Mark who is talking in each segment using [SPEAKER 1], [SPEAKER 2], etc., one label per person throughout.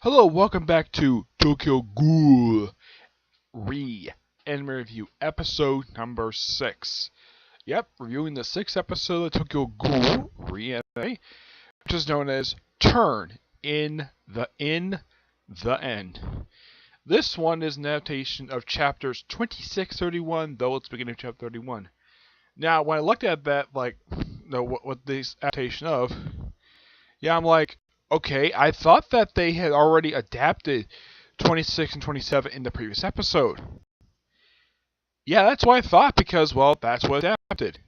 [SPEAKER 1] Hello, welcome back to Tokyo Ghoul Anime Review, episode number 6. Yep, reviewing the 6th episode of Tokyo Ghoul Anime, which is known as Turn in the End. This one is an adaptation of chapters 26-31, though it's beginning of chapter 31. Now, when I looked at that, what this adaptation of, I'm like, okay, I thought that they had already adapted 26 and 27 in the previous episode. Yeah, that's what I thought because, that's what adapted.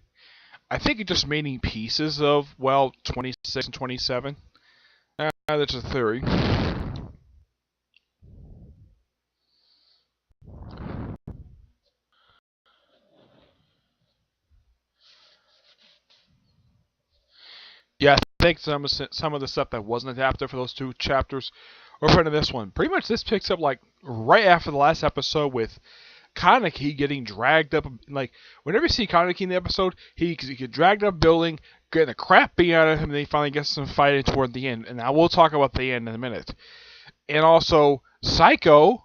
[SPEAKER 1] I think it just meaning pieces of, 26 and 27. That's a theory. Yeah, I think some of the stuff that wasn't adapted for those two chapters were put in this one. Pretty much this picks up right after the last episode with Kaneki getting dragged up. Whenever you see Kaneki in the episode, he get dragged up a building, getting the crap beat out of him, and then he finally gets some fighting toward the end. And I will talk about the end in a minute. And also, Psycho,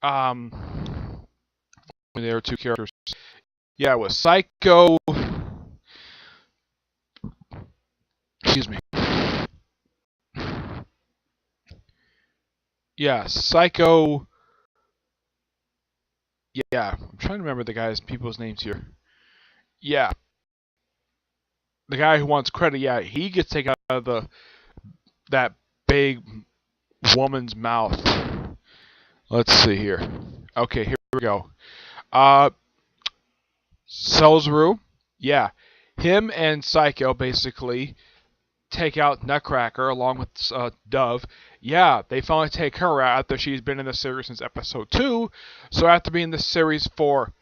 [SPEAKER 1] there are two characters. Yeah, it was Psycho. Excuse me. Yeah, Psycho. Yeah, I'm trying to remember people's names here. Yeah, the guy who wants credit. Yeah, he gets taken out of that big woman's mouth. Let's see here. Okay, here we go. Selzru. Yeah, him and Psycho basically take out Nutcracker along with Dove. Yeah, they finally take her out after she's been in the series since episode 2. So after being in the series for,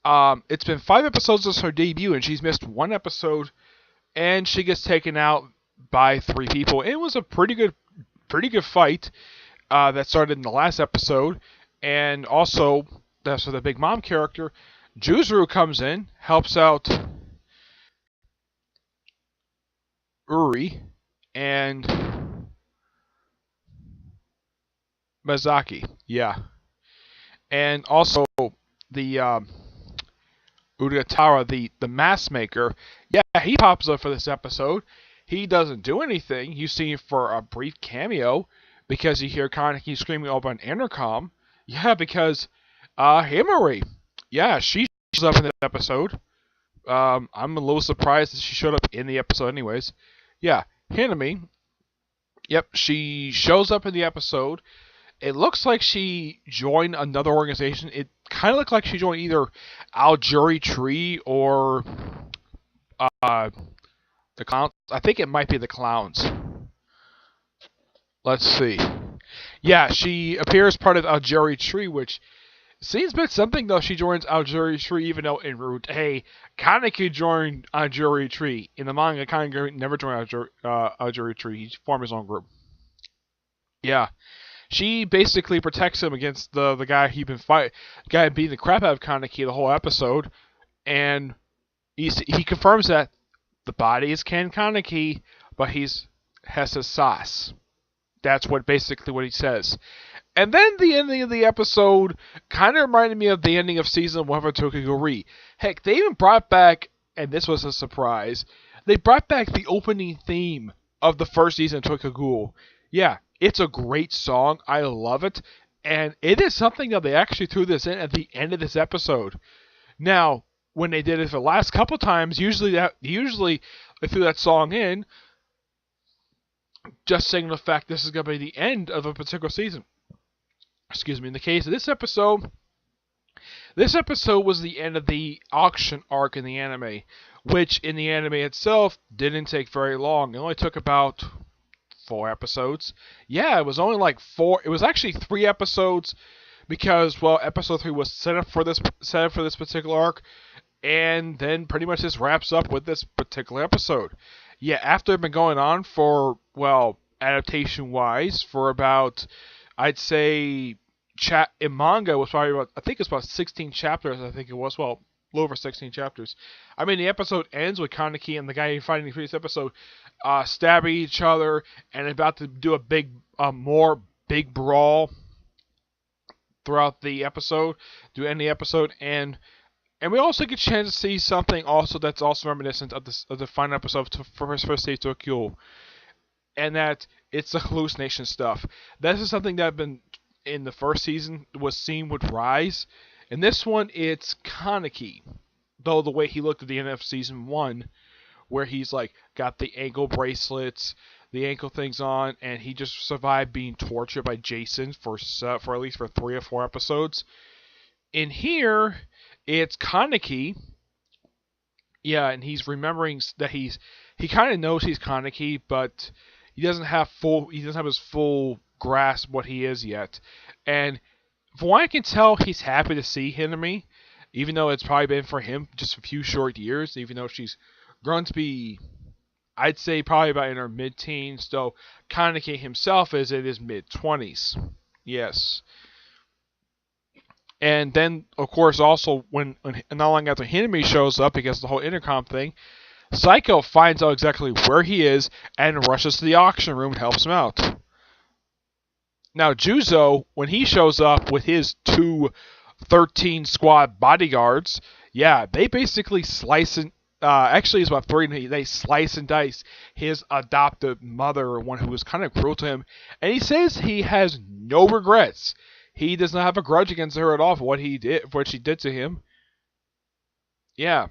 [SPEAKER 1] it's been 5 episodes since her debut, and she's missed 1 episode, and she gets taken out by 3 people. It was a pretty good fight that started in the last episode, and also that's for the Big Mom character. Juzuru comes in, helps out Uri and Mizaki. Yeah. And also the Ugatara, the mask maker. Yeah, he pops up for this episode. He doesn't do anything. You see him for a brief cameo because you hear Kaneki screaming over an intercom. Yeah, because Himari. Yeah, she shows up in this episode. I'm a little surprised that she showed up in the episode anyways. Yeah, Hinami. Yep, she shows up in the episode. It looks like she joined another organization. It kind of looked like she joined either Aljuri Tree or the Clowns. I think it might be the Clowns. Let's see. Yeah, she appears part of Aljuri Tree, which seems a bit something, though. She joins Aljuri Tree, even though en route, hey, Kaneki joined Aljuri Tree. In the manga, Kaneki never joined Aljuri Tree. He formed his own group. Yeah. She basically protects him against the guy he'd been fighting, the guy beating the crap out of Kaneki the whole episode, and he confirms that the body is Ken Kaneki, but he's Hessa's sauce. That's basically what he says. And then the ending of the episode kind of reminded me of the ending of season 1 of Tokyo Ghoul. Heck, they even brought back, and this was a surprise, they brought back the opening theme of the first season of Tokyo Ghoul. Yeah, it's a great song. I love it. And it is something that they actually threw this in at the end of this episode. Now, when they did it for the last couple times, usually they threw that song in, just saying the fact this is going to be the end of a particular season. Excuse me. In the case of this episode was the end of the auction arc in the anime, which in the anime itself didn't take very long. It only took about 4 episodes. Yeah, it was only 4. It was actually 3 episodes because episode 3 was set up for this particular arc, and then pretty much this wraps up with this particular episode. Yeah, after it's been going on for adaptation wise for about, I'd say, in manga was probably about, I think it's about 16 chapters. I think it was, a little over 16 chapters. I mean, the episode ends with Kaneki and the guy fighting the previous episode stabbing each other and about to do a big, more big brawl throughout the episode, to end the episode, and we also get a chance to see something also that's also reminiscent of the final episode for his first stage to Ghoul, and that it's the hallucination stuff. This is something that had been in the first season was seen with Rise. In this one, it's Kaneki, though the way he looked at the end of season 1, where he's like got the ankle bracelets, the ankle things on, and he just survived being tortured by Jason for at least for 3 or 4 episodes. In here, it's Kaneki. Yeah, and he's remembering that he kind of knows he's Kaneki, but he doesn't have his full grasp what he is yet. And from what I can tell, he's happy to see Hinami, even though it's probably been for him just a few short years, even though she's grown to be, I'd say, probably about in her mid-teens, though Kaneki himself is in his mid-20s. Yes. And then, of course, also, when not long after Hinami shows up, because of the whole intercom thing, Psycho finds out exactly where he is and rushes to the auction room and helps him out. Now, Juzo, when he shows up with his 13 squad bodyguards, yeah, they basically slice and actually, it's about 3. They slice and dice his adoptive mother, one who was kind of cruel to him, and he says he has no regrets. He does not have a grudge against her at all for what she did to him. Yeah,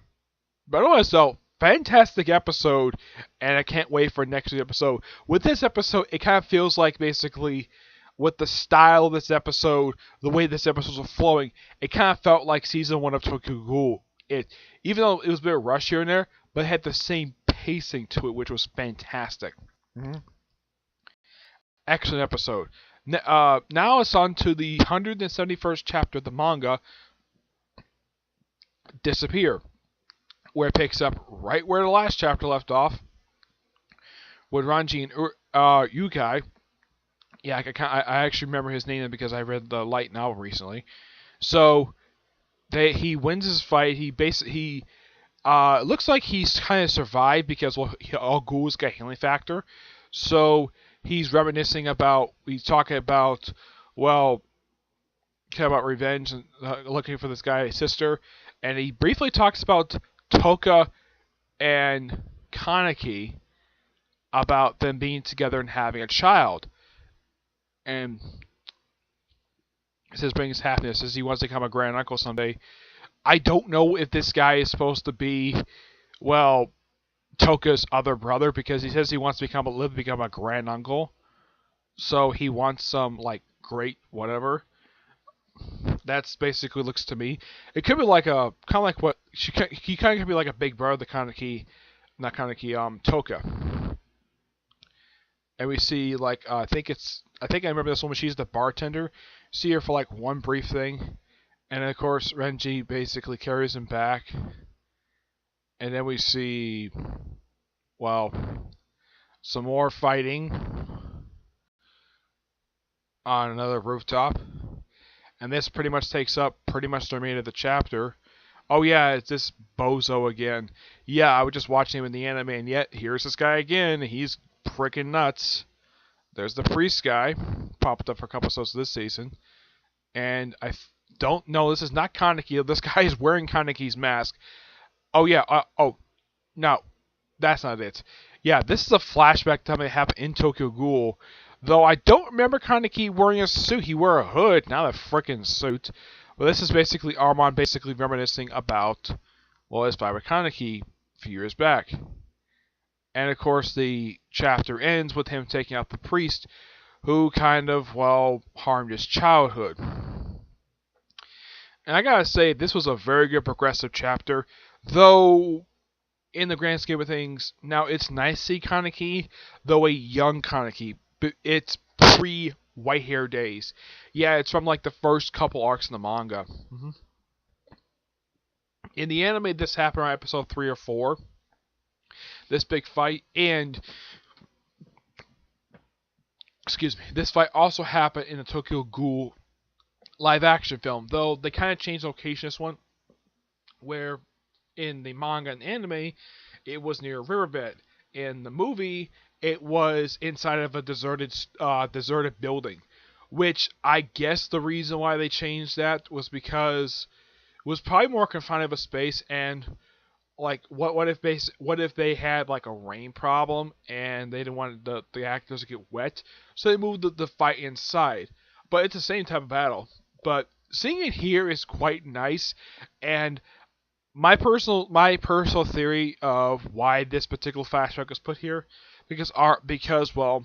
[SPEAKER 1] but also fantastic episode, and I can't wait for next week's episode. With this episode, it kind of feels like basically, with the style of this episode, the way this episode was flowing, it kind of felt like season 1 of Tokyo Ghoul. Even though it was a bit of rush here and there, but it had the same pacing to it, which was fantastic. Mm-hmm. Excellent episode. Now it's on to the 171st chapter of the manga, Disappear, where it picks up right where the last chapter left off, with Ranji and Yukai. Yeah, I actually remember his name because I read the light novel recently. So he wins his fight. He looks like he's kind of survived because all ghouls got healing factor. So he's reminiscing about, he's talking about, well, kind of about revenge and looking for this guy's sister, and he briefly talks about Toka and Kaneki, about them being together and having a child. And it says brings happiness, says he wants to become a grand uncle someday. I don't know if this guy is supposed to be, well, Toka's other brother, because he says he wants to become a grand uncle. So he wants some like great whatever. That's basically looks to me. It could be like a kind of like what he kind of could be like a big brother, the Kaneki, not Kaneki, Toka. And we see like I think I remember this one when she's the bartender. See her for like one brief thing, and of course Renji basically carries him back. And then we see, well, some more fighting on another rooftop. And this pretty much takes up pretty much the remainder of the chapter. Oh yeah, it's this bozo again. Yeah, I was just watching him in the anime, and yet here's this guy again. He's freaking nuts. There's the priest guy, popped up for a couple episodes this season. And I don't know, this is not Kaneki. This guy is wearing Kaneki's mask. Oh yeah, no, that's not it. Yeah, this is a flashback to something that happened in Tokyo Ghoul. Though I don't remember Kaneki wearing a suit. He wore a hood, not a freaking suit. But this is basically Armand basically reminiscing about, well, his fight with Kaneki a few years back. And of course the chapter ends with him taking out the priest, who kind of, well, harmed his childhood. And I gotta say, this was a very good progressive chapter. Though, in the grand scheme of things, now it's nice to see Kaneki, though a young Kaneki. It's pre-white hair days. Yeah, it's from like the first couple arcs in the manga. Mm-hmm. In the anime, this happened on episode 3 or 4. This big fight, and excuse me, this fight also happened in the Tokyo Ghoul live action film, though they kind of changed location this one, where in the manga and anime, it was near a riverbed. In the movie, it was inside of a deserted building. which I guess the reason why they changed that was because it was probably more confined of a space, and like what if they had like a rain problem and they didn't want the actors to get wet, so they moved the fight inside. But it's the same type of battle. But seeing it here is quite nice, and my personal theory of why this particular flashback was put here, because well,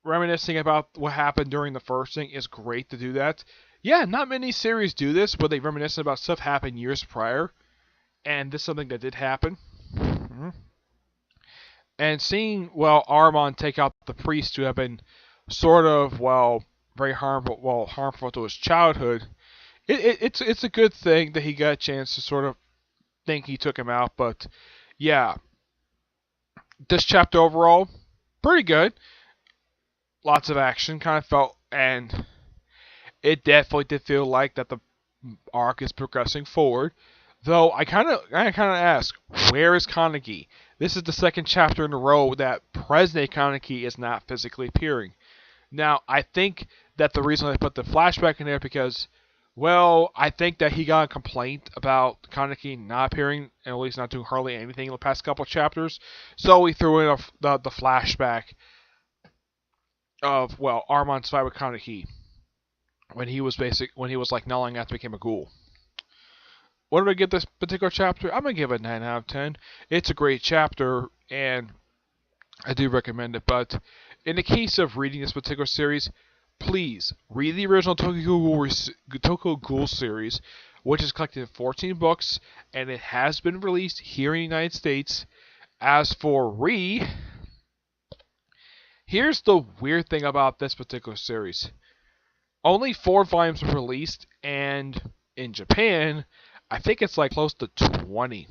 [SPEAKER 1] reminiscing about what happened during the first thing is great to do that. Yeah, not many series do this, where they reminisce about stuff happened years prior, and this is something that did happen. Mm-hmm. And seeing, well, Armand take out the priest who have been sort of, well, very harmful to his childhood, it's a good thing that he got a chance to sort of think he took him out. But yeah, this chapter overall, pretty good. Lots of action, kind of felt, and it definitely did feel like that the arc is progressing forward. Though I kind of ask, where is Kaneki? This is the second chapter in a row that President Kaneki is not physically appearing. Now, I think that the reason they put the flashback in there because, well, I think that he got a complaint about Kaneki not appearing, and at least not doing hardly anything in the past couple chapters. So we threw in the flashback of, well, Armand's fight with Kaneki when he was like nulling after he became a ghoul. What do I give this particular chapter? I'm gonna give it a 9 out of 10. It's a great chapter, and I do recommend it. But in the case of reading this particular series, please read the original Tokyo Ghoul series, which is collected in 14 books, and it has been released here in the United States. As for here's the weird thing about this particular series. Only 4 volumes were released, and in Japan, I think it's like close to 20.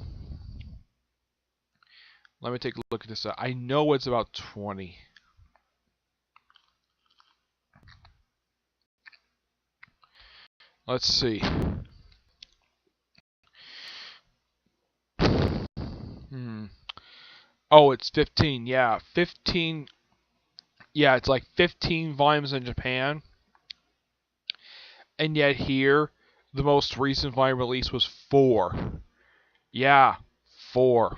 [SPEAKER 1] Let me take a look at this. I know it's about 20. Let's see. Oh, it's 15. Yeah, 15. Yeah, it's like 15 volumes in Japan. And yet here, the most recent volume release was 4. Yeah, 4.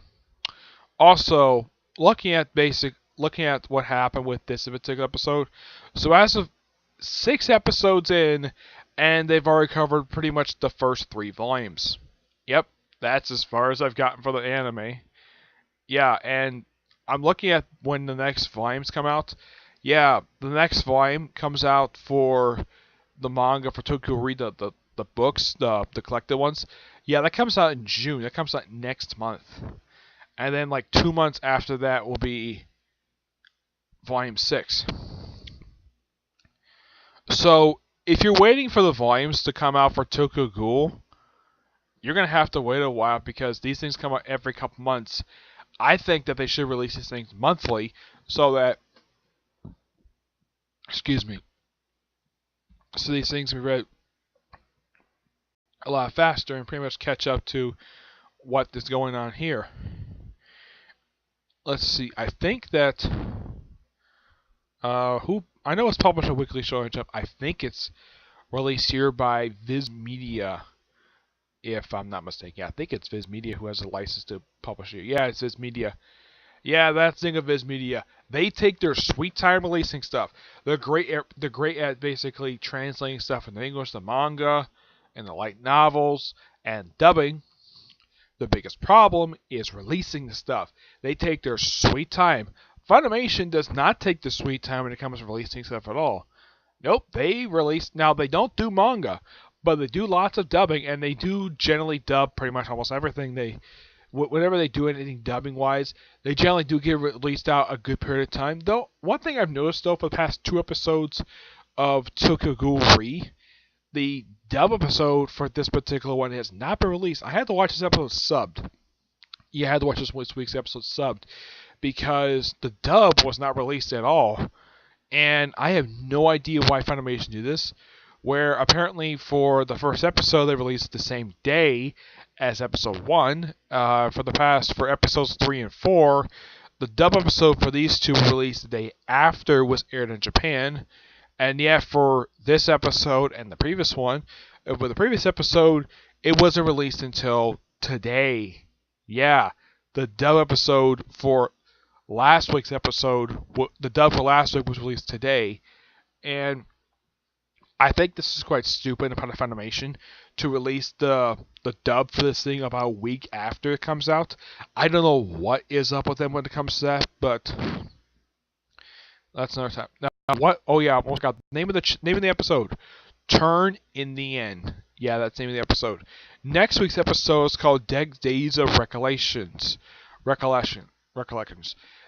[SPEAKER 1] Also, looking at what happened with this particular episode. So as of 6 episodes in, and they've already covered pretty much the first 3 volumes. Yep, that's as far as I've gotten for the anime. Yeah, and I'm looking at when the next volumes come out. Yeah, the next volume comes out for the manga for Tokyo Read, the books, the collected ones. Yeah, that comes out in June. That comes out next month. And then like 2 months after that will be volume 6. So if you're waiting for the volumes to come out for Tokyo Ghoul, you're going to have to wait a while because these things come out every couple months. I think that they should release these things monthly so that, so these things can be read a lot faster and pretty much catch up to what is going on here. Let's see. I think that I know it's published a Weekly Shonen Jump. I think it's released here by Viz Media, if I'm not mistaken. I think it's Viz Media who has a license to publish it. Yeah, it's Viz Media. Yeah, that's the thing of Viz Media. They take their sweet time releasing stuff. They're great at basically translating stuff into English, the manga, and the light novels, and dubbing. The biggest problem is releasing the stuff. They take their sweet time. Funimation does not take the sweet time when it comes to releasing stuff at all. Nope, they release... Now, they don't do manga, but they do lots of dubbing, and they do generally dub pretty much almost everything. Whenever they do anything dubbing-wise, they generally do get released out a good period of time. Though, one thing I've noticed, though, for the past 2 episodes of Tokyo Ghoul Re, the dub episode for this particular one has not been released. I had to watch this episode subbed. Yeah, I had to watch this week's episode subbed because the dub was not released at all. And I have no idea why Funimation did this, where apparently for the first episode they released it the same day as episode 1. For episodes 3 and 4, the dub episode for these two were released the day after it was aired in Japan, and yet for this episode and the previous one, with the previous episode, it wasn't released until today. Yeah, the dub episode for last week's episode, the dub for last week was released today, and I think this is quite stupid upon Funimation to release the dub for this thing about a week after it comes out. I don't know what is up with them when it comes to that, but that's another time. Now, what? Oh yeah, I almost got the name of the episode. Turn in the End. Yeah, that's the name of the episode. Next week's episode is called Days of Recollections.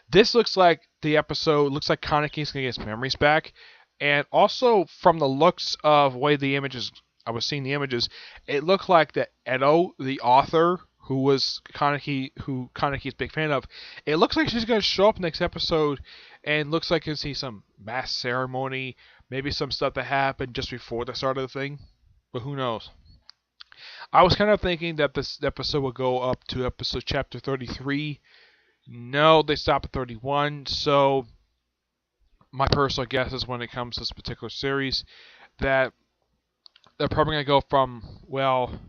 [SPEAKER 1] This looks like the episode. Looks like Kaneki's gonna get his memories back, and also from the looks of the way the images, I was seeing the images, it looked like that Edo, the author, who Kaneki's a big fan of, it looks like she's gonna show up next episode, and looks like you'll see some mass ceremony, maybe some stuff that happened just before the start of the thing, but who knows. I was kind of thinking that this episode would go up to episode chapter 33. No, they stopped at 31, so my personal guess is when it comes to this particular series that they're probably going to go from, well,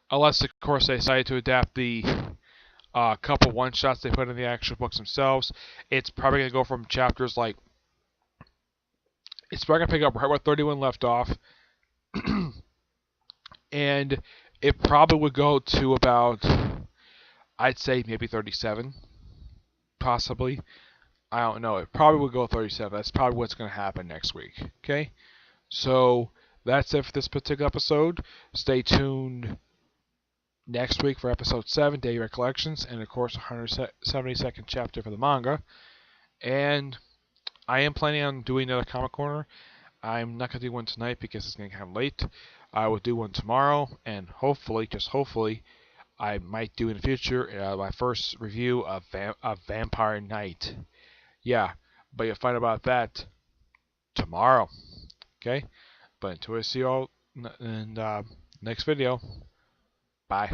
[SPEAKER 1] unless of course they decide to adapt the couple one-shots they put in the actual books themselves, it's probably going to go from chapters like, it's probably going to pick up right where 31 left off, and it probably would go to about, I'd say maybe 37, possibly. I don't know. It probably would go 37. That's probably what's going to happen next week. Okay? So, that's it for this particular episode. Stay tuned next week for episode 7, Day Recollections, and of course, 172nd chapter for the manga. And I am planning on doing another Comic Corner. I'm not going to do one tonight because it's getting kind of late. I will do one tomorrow, and hopefully, just hopefully, I might do in the future my first review of Vampire Knight. Yeah, but you'll find out about that tomorrow. Okay? But until I see you all in next video, bye.